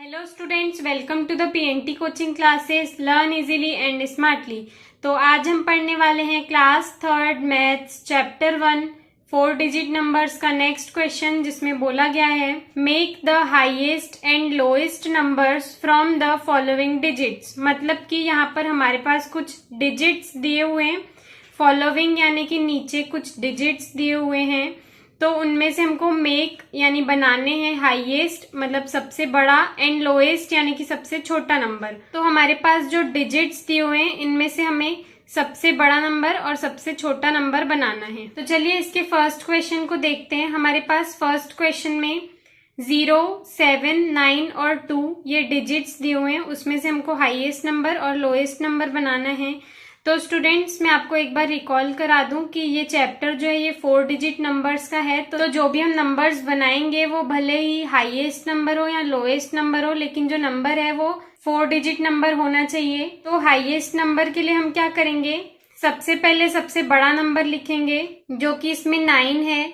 Hello students, welcome to the PNT coaching classes learn easily and smartly. तो आज हम पढ़ने वाले हैं class third maths chapter 1 4 digit numbers का नेक्स्ट क्वेश्चन, जिसमें बोला गया है make the highest and lowest numbers from the following digits. मतलब कि यहाँ पर हमारे पास कुछ डिजिट्स दिए हुए हैं, फॉलोइंग यानी कि नीचे कुछ डिजिट्स दिए हुए हैं, तो उनमें से हमको मेक यानी बनाने हैं हाईएस्ट मतलब सबसे बड़ा एंड लोएस्ट यानी कि सबसे छोटा नंबर। तो हमारे पास जो डिजिट्स दिए हुए हैं इनमें से हमें सबसे बड़ा नंबर और सबसे छोटा नंबर बनाना है। तो चलिए इसके फर्स्ट क्वेश्चन को देखते हैं। हमारे पास फर्स्ट क्वेश्चन में 0, 7, 9 और 2 ये डिजिट्स दिए हुए हैं, उसमें से हमको हाईएस्ट नंबर और लोएस्ट नंबर बनाना है। तो स्टूडेंट्स, मैं आपको एक बार रिकॉल करा दूं कि ये चैप्टर जो है ये 4 डिजिट नंबर्स का है। तो जो भी हम नंबर्स बनाएंगे वो भले ही हाईएस्ट नंबर हो या लोएस्ट नंबर हो, लेकिन जो नंबर है वो 4 डिजिट नंबर होना चाहिए। तो हाईएस्ट नंबर के लिए हम क्या करेंगे, सबसे पहले सबसे बड़ा नंबर लिखेंगे जो कि इसमें 9 है।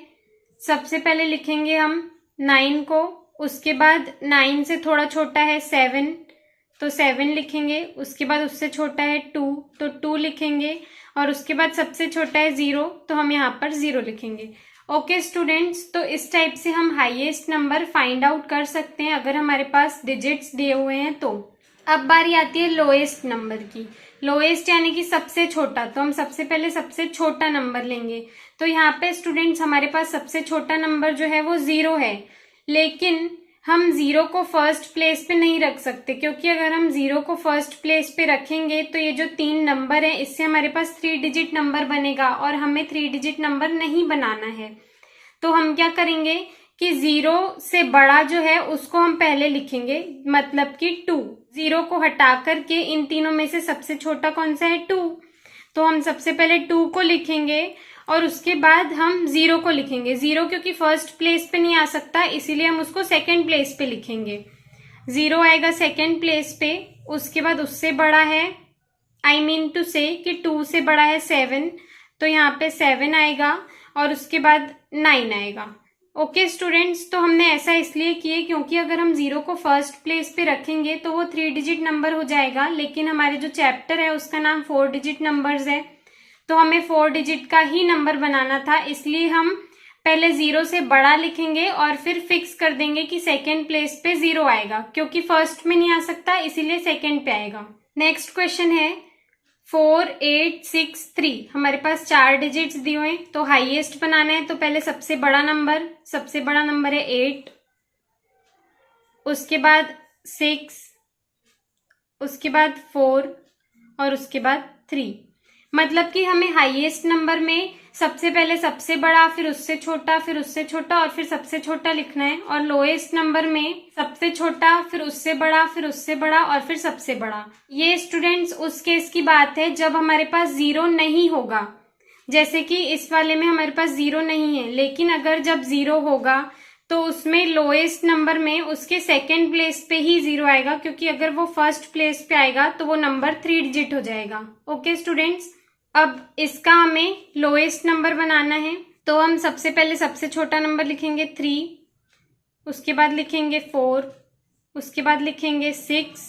सबसे पहले लिखेंगे हम 9 को, उसके बाद 9 से थोड़ा छोटा है 7 तो 7 लिखेंगे। उसके बाद उससे छोटा है 2 तो 2 लिखेंगे, और उसके बाद सबसे छोटा है 0 तो हम यहाँ पर 0 लिखेंगे। ओके स्टूडेंट्स, तो इस टाइप से हम हाईएस्ट नंबर फाइंड आउट कर सकते हैं अगर हमारे पास डिजिट्स दिए हुए हैं। तो अब बारी आती है लोएस्ट नंबर की। लोएस्ट यानी कि सबसे छोटा, तो हम सबसे पहले सबसे छोटा नंबर लेंगे। तो यहाँ पे स्टूडेंट्स हमारे पास सबसे छोटा नंबर जो है वो 0 है, लेकिन हम 0 को फर्स्ट प्लेस पे नहीं रख सकते, क्योंकि अगर हम 0 को फर्स्ट प्लेस पे रखेंगे तो ये जो 3 नंबर है इससे हमारे पास 3 डिजिट नंबर बनेगा, और हमें 3 डिजिट नंबर नहीं बनाना है। तो हम क्या करेंगे कि 0 से बड़ा जो है उसको हम पहले लिखेंगे, मतलब कि 2। 0 को हटा करके इन तीनों में से सबसे छोटा कौन सा है, 2। तो हम सबसे पहले 2 को लिखेंगे और उसके बाद हम 0 को लिखेंगे। 0 क्योंकि फर्स्ट प्लेस पे नहीं आ सकता, इसीलिए हम उसको सेकंड प्लेस पे लिखेंगे। 0 आएगा सेकंड प्लेस पे, उसके बाद उससे बड़ा है, आई मीन टू से कि 2 से बड़ा है 7 तो यहाँ पे 7 आएगा, और उसके बाद 9 आएगा। ओके स्टूडेंट्स, तो हमने ऐसा इसलिए किए क्योंकि अगर हम 0 को फर्स्ट प्लेस पे रखेंगे तो वो 3 डिजिट नंबर हो जाएगा, लेकिन हमारे जो चैप्टर है उसका नाम 4 डिजिट नंबर्स है, तो हमें 4 डिजिट का ही नंबर बनाना था। इसलिए हम पहले 0 से बड़ा लिखेंगे और फिर फिक्स कर देंगे कि सेकेंड प्लेस पे 0 आएगा, क्योंकि फर्स्ट में नहीं आ सकता इसीलिए सेकेंड पे आएगा। नेक्स्ट क्वेश्चन है 4, 8, 6, 3। हमारे पास 4 डिजिट्स दिए हुए हैं, तो हाईएस्ट बनाना है। तो पहले सबसे बड़ा नंबर है 8, उसके बाद 6, उसके बाद 4 और उसके बाद 3। मतलब कि हमें हाईएस्ट नंबर में सबसे पहले सबसे बड़ा, फिर उससे छोटा, फिर उससे छोटा और फिर सबसे छोटा लिखना है, और लोएस्ट नंबर में सबसे छोटा, फिर उससे बड़ा, फिर उससे बड़ा और फिर सबसे बड़ा। ये स्टूडेंट्स उस केस की बात है जब हमारे पास 0 नहीं होगा, जैसे कि इस वाले में हमारे पास 0 नहीं है, लेकिन अगर जब 0 होगा तो उसमें लोएस्ट नंबर में उसके सेकेंड प्लेस पे ही 0 आएगा, क्योंकि अगर वो फर्स्ट प्लेस पे आएगा तो वो नंबर 3 डिजिट हो जाएगा। ओके स्टूडेंट्स, अब इसका हमें लोएस्ट नंबर बनाना है, तो हम सबसे पहले सबसे छोटा नंबर लिखेंगे 3, उसके बाद लिखेंगे 4, उसके बाद लिखेंगे 6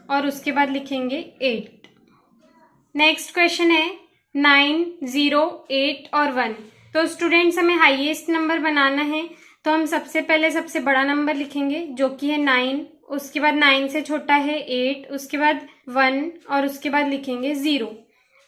और उसके बाद लिखेंगे 8। नेक्स्ट क्वेश्चन है 9, 0, 8 और 1। तो स्टूडेंट्स हमें हाईएस्ट नंबर बनाना है, तो हम सबसे पहले सबसे बड़ा नंबर लिखेंगे जो कि है 9, उसके बाद 9 से छोटा है 8, उसके बाद 1 और उसके बाद लिखेंगे 0।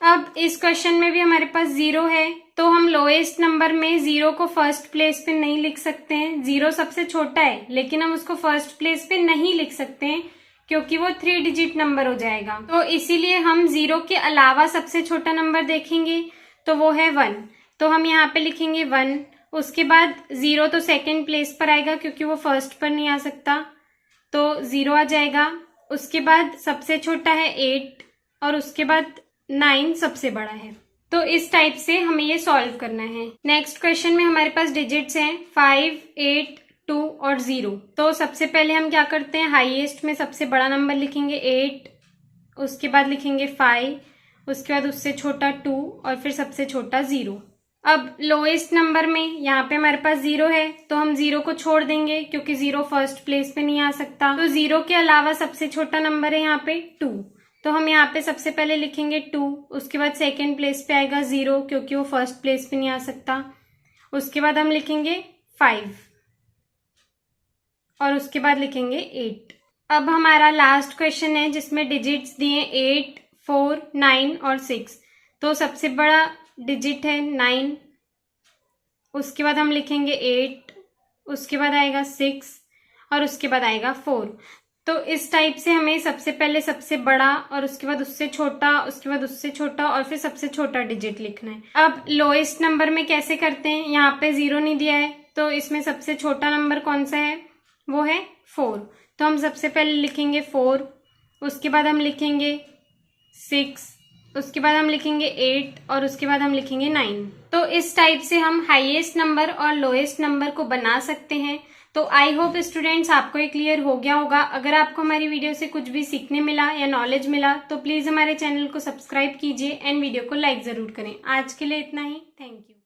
अब इस क्वेश्चन में भी हमारे पास 0 है, तो हम लोएस्ट नंबर में 0 को फर्स्ट प्लेस पे नहीं लिख सकते हैं। 0 सबसे छोटा है, लेकिन हम उसको फर्स्ट प्लेस पे नहीं लिख सकते हैं क्योंकि वो 3 डिजिट नंबर हो जाएगा। तो इसीलिए हम 0 के अलावा सबसे छोटा नंबर देखेंगे, तो वो है 1। तो हम यहाँ पे लिखेंगे 1, उसके बाद 0 तो सेकेंड प्लेस पर आएगा क्योंकि वो फर्स्ट पर नहीं आ सकता, तो 0 आ जाएगा। उसके बाद सबसे छोटा है 8 और उसके बाद 9 सबसे बड़ा है। तो इस टाइप से हमें ये सॉल्व करना है। नेक्स्ट क्वेश्चन में हमारे पास डिजिट्स हैं 5, 8, 2 और 0। तो सबसे पहले हम क्या करते हैं, हाईएस्ट में सबसे बड़ा नंबर लिखेंगे 8, उसके बाद लिखेंगे 5, उसके बाद उससे छोटा 2 और फिर सबसे छोटा 0। अब लोएस्ट नंबर में यहाँ पे हमारे पास 0 है, तो हम 0 को छोड़ देंगे क्योंकि 0 फर्स्ट प्लेस पे नहीं आ सकता। तो 0 के अलावा सबसे छोटा नंबर है यहाँ पे 2, तो हम यहाँ पे सबसे पहले लिखेंगे 2, उसके बाद सेकेंड प्लेस पे आएगा 0 क्योंकि वो फर्स्ट प्लेस पे नहीं आ सकता। उसके बाद हम लिखेंगे 5 और उसके बाद लिखेंगे 8। अब हमारा लास्ट क्वेश्चन है जिसमें डिजिट्स दिए 8, 4, 9 और 6। तो सबसे बड़ा डिजिट है 9, उसके बाद हम लिखेंगे 8, उसके बाद आएगा 6 और उसके बाद आएगा 4। तो इस टाइप से हमें सबसे पहले सबसे बड़ा और उसके बाद उससे छोटा, उसके बाद उससे छोटा और फिर सबसे छोटा डिजिट लिखना है। अब लोएस्ट नंबर में कैसे करते हैं, यहाँ पे 0 नहीं दिया है तो इसमें सबसे छोटा नंबर कौन सा है, वो है 4। तो हम सबसे पहले लिखेंगे 4, उसके बाद हम लिखेंगे 6, उसके बाद हम लिखेंगे 8 और उसके बाद हम लिखेंगे 9। तो इस टाइप से हम हाईएस्ट नंबर और लोएस्ट नंबर को बना सकते हैं। तो आई होप स्टूडेंट्स आपको ये क्लियर हो गया होगा। अगर आपको हमारी वीडियो से कुछ भी सीखने मिला या नॉलेज मिला तो प्लीज हमारे चैनल को सब्सक्राइब कीजिए एंड वीडियो को लाइक जरूर करें। आज के लिए इतना ही, थैंक यू।